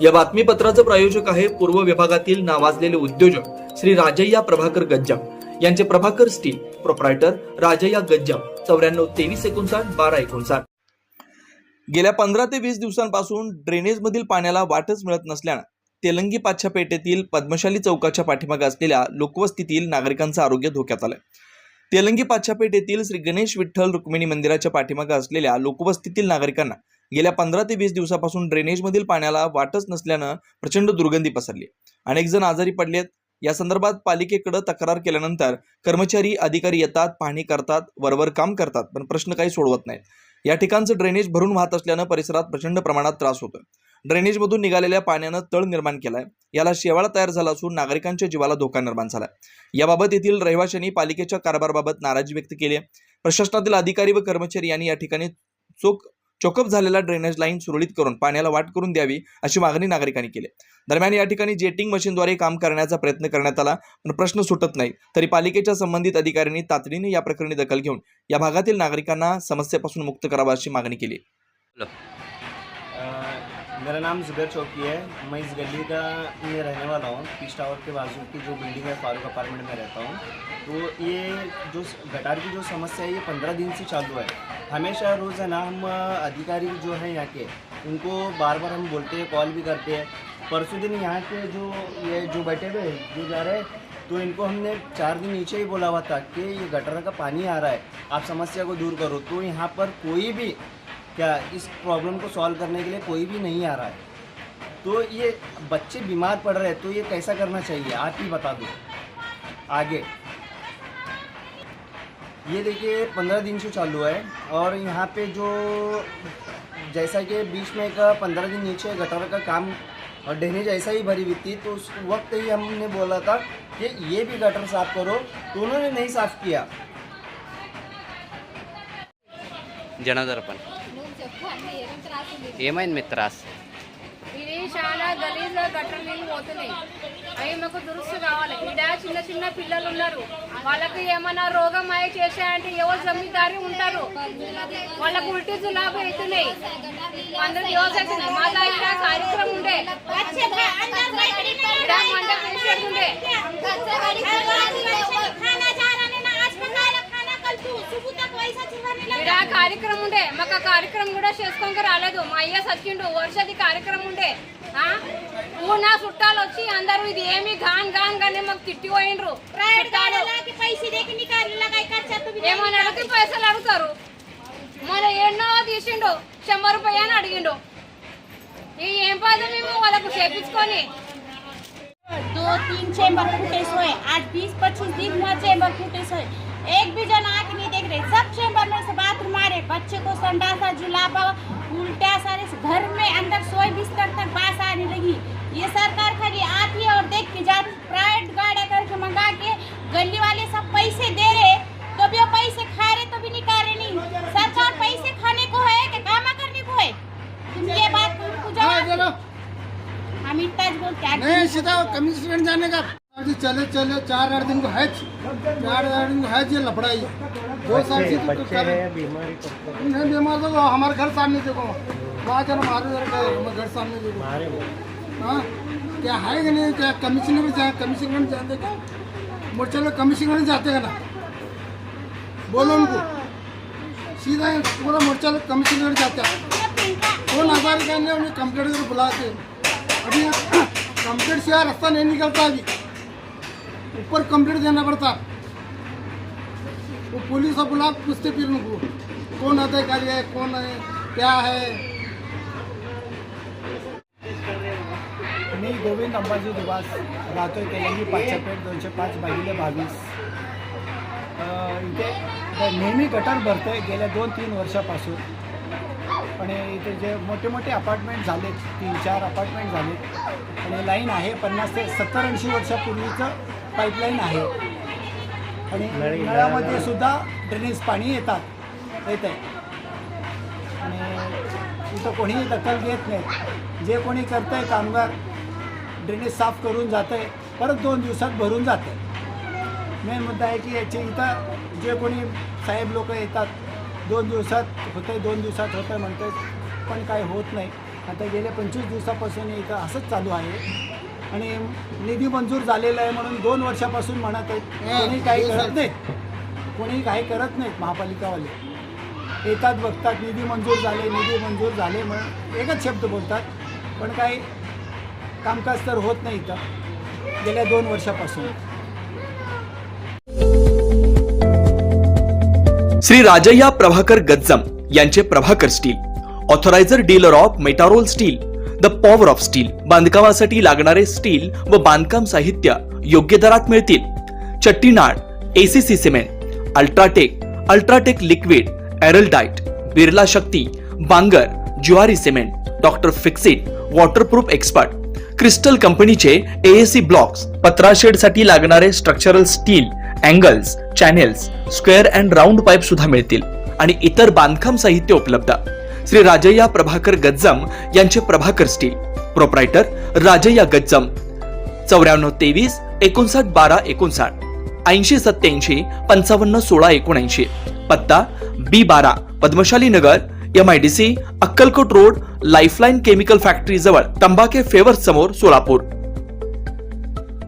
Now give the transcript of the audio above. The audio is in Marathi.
या बातमीपत्राचं प्रायोजक आहे पूर्व विभागातील नावाजलेले उद्योजक श्री राजय्या प्रभाकर गज्जाम यांचे प्रभाकर स्टील, प्रोप्रायटर राजय्या गज्जाम, 94 59 12 59। गेल्या 15 ते 20 दिवसांपासून ड्रेनेजमधील पाण्याला वाटच मिळत नसल्यानं तेलंगी पाच्छापेठेतील पद्मशाली चौकाच्या पाठीमागे असलेल्या लोकवस्तीतील नागरिकांचं आरोग्य धोक्यात आलंय। तेलंगी पाच्छापेठ येथील श्री गणेश विठ्ठल रुक्मिणी मंदिराच्या पाठीमागे असलेल्या लोकवस्तीतील नागरिकांना गेल्या 15 ते 20 दिवसापासून ड्रेनेजमधील पाण्याला वाटच नसल्यानं प्रचंड दुर्गंधी पसरली। अनेक जण आजारी पडलेत। या संदर्भात पालिकेकडे तक्रार केल्यानंतर कर्मचारी अधिकारी येतात, पाहणी करतात, वरवर काम करतात, पण प्रश्न काही सोडवत नाहीत। या ठिकाणचं ड्रेनेज भरून वाहत असल्यानं परिसरात प्रचंड प्रमाणात त्रास होतोय। ड्रेनेजमधून निघालेल्या पाण्यानं तळ निर्माण केलाय। याला शेवाळ तयार झाला असून नागरिकांच्या जीवाला धोका निर्माण झालाय। याबाबत येथील रहिवाशांनी पालिकेच्या कारभाराबाबत नाराजी व्यक्त केली आहे। प्रशासनातील अधिकारी व कर्मचारी यांनी या ठिकाणी चोकअप झालेला ड्रेनेज लाईन सुरळीत करून पाण्याला वाट करून द्यावी अशी मागणी नागरिकांनी केली। दरम्यान या ठिकाणी जेटिंग मशीनद्वारे काम करण्याचा प्रयत्न करण्यात आला, पण प्रश्न सुटत नाही। तरी पालिकेच्या संबंधित अधिकाऱ्यांनी तातडीने या प्रकरणी दखल घेऊन या भागातील नागरिकांना समस्येपासून मुक्त करावं अशी मागणी केली। मेरा नाम जुबैर चौकी है। मैं इस गली का में रहने वाला हूँ। पीस टावर के बाजू की जो बिल्डिंग है फारूक अपार्टमेंट में रहता हूँ। तो ये जो गटार की जो समस्या है ये 15 दिन से चालू है। हमेशा रोज़ है ना हम अधिकारी जो हैं यहाँ के उनको बार बार हम बोलते हैं, कॉल भी करते हैं। परसों दिन यहाँ के जो बैठे हुए जो जा रहे हैं तो इनको हमने 4 दिन नीचे ही बोला हुआ था कि ये गटर का पानी आ रहा है, आप समस्या को दूर करो। तो यहाँ पर कोई भी क्या इस प्रॉब्लम को सॉल्व करने के लिए कोई भी नहीं आ रहा है। तो ये बच्चे बीमार पड़ रहे हैं, तो ये कैसा करना चाहिए आप ही बता दो आगे। ये देखिए 15 दिन से चालू है और यहाँ पे जो जैसा कि बीच में एक 15 दिन नीचे गटर का काम और ड्रेनेज ऐसा ही भरी हुई थी, तो उस वक्त ही हमने बोला था कि ये भी गटर साफ़ करो, तो उन्होंने नहीं साफ़ किया। जनादर पण ఏమైంది మీ త్రాస్? ఇది చాలా గలీజ్ గటర్ నీళ్ళు పోతున్నాయి. అవి మాకు దురుస్తు కావాలి. ఇక్కడ చిన్న చిన్న పిల్లలు ఉన్నారు, వాళ్ళకి ఏమైనా రోగం అయి చేసాయంటే ఎవరు జమీదారి ఉంటారు, వాళ్ళకు ఉల్టీ జులాబు అవుతున్నాయి. 15 రోజులు అవుతున్నాయి. మా దగ్గర కార్యక్రమం ఉండే మండ పేషెంట్ ఉండే కార్యక్రమం ఉండే మాకు కార్యక్రమం కూడా చేసుకోక రాలేదు. మా అయ్య సచ్చిండు, వర్షది కార్యక్రమం ఉండే నా చుట్టాలు వచ్చి అందరూ ఇది ఏమి గాన్ గాన్ గానే మాకు తిట్టి పోయిండ్రు. ఏమని అడిగితే పైసలు అడుగుతారు. మన ఎన్నో తీసిండు 100 రూపాయలు అని అడిగిండు. ఏం పదం మేము వాళ్ళకు చేపించుకొని 2-3 चेंबर फूटे सोए। आज 20-25 दिन हुआ चेंबर फूटे सोए, एक भी जन आके नहीं देख रहे। सब चेंबर में से बाथरूम आ रहे, बच्चे को संडासा जुलाबा उल्टा सारे घर में अंदर सोए बिस्तर तक बास आने लगी। ये सरकार खाली आती है और देख के जाती, प्राइवेट गाड़ी करके मंगा के गली वाले सब पैसे दे रहे, तो भी वो पैसे खा रहे तो भी निकाल रहे नहीं। सरकार पैसे खाने को है कि काम करने को है? तुम ये बात उनको जवाब हम इतना बोलते हैं नहीं सीधा कमिश्नर जाने का चले 4-8 दिन को है, 4-8 दिन को है ये लफड़ाई 2 साल से नहीं बीमार तो हमारे घर सामने देखो वहाँ चलो हमारे घर सामने देखो। हाँ क्या है कि नहीं, क्या कमिश्नर कमिश्नर जाते क्या? चलो कमिश्नर जाते हैं ना, बोलो उनको सीधा पूरा मोर्चा लोग कमिश्नर जाते हैं। 2000 का उन्हें कंप्लेंट कर बुलाते, अभी कंप्लीट से रास्ता नहीं निकलता, अभी ऊपर कंप्लीट देना पड़ता। वो पुलिस और बुला पूछते फिर उनको कौन अधिकारी है, कौन है, क्या है। मी गोविंद अंबाजी दुबास राहतोय तेलंगी पाच्छापेठ 205/22। इथे नेहमी गटर भरतोय गेल्या 2-3 वर्षापासून। आणि इथे जे मोठे मोठे अपार्टमेंट झाले, 3-4 अपार्टमेंट झाले आणि लाईन आहे 50 ते 70-80 वर्षापूर्वीचं पाईपलाईन आहे। आणि नळामध्ये सुद्धा ड्रेनेज पाणी येत आहे आणि इथं कोणीही दखल घेत नाही। जे कोणी करतं आहे कामगार ड्रेनेज साफ करून जातं आहे, परत 2 दिवसात भरून जातं आहे। मेन मुद्दा आहे की याचे इथं जे कोणी साहेब लोक येतात 2 दिवसात होतं आहे, 2 दिवसात होतं आहे म्हणतात, पण काय होत नाही। आता गेल्या 25 दिवसापासून इथं असंच चालू आहे आणि निधी मंजूर झालेला आहे म्हणून 2 वर्षापासून म्हणत आहेत कोणी काही करत नाहीत, कोणी काही करत नाहीत. महापालिकावाले येतात, बघतात, निधी मंजूर झाले म्हणून एकच शब्द बोलतात, पण काही कामकाज तर होत नाही इथं गेल्या 2 वर्षापासून. श्री राजय्या प्रभाकर गज्जम यांचे Prabhakar steel, authoriser dealer of मेटारोल steel, the power of steel. बांधकामासाठी लागणारे स्टील व बांधकाम साहित्य योग्य दरात मिळतील. Chettinad, ACC cement, UltraTech liquid, Araldite, Birla Shakti, Bangur, Zuari cement, doctor fixit, waterproof expert, crystal कंपनीचे एएसी ब्लॉक्स, पत्रा शेडसाठी लागणारे structural steel, angles, channels, square and round pipe सुद्धा मिळतील आणि इतर बांधकाम साहित्य उपलब्ध. श्री राजय्या प्रभाकर गज्जम यांचे प्रभाकर स्टील. प्रोप्रायटर राजय्या गज्जम. 9423 59 12 59, 80 87 55 16 79. पत्ता B12 पद्मशाली नगर, MIDC, Akkalkot road, lifeline chemical factory जवळ, तंबाखे फेवर्स समोर, सोलापूर.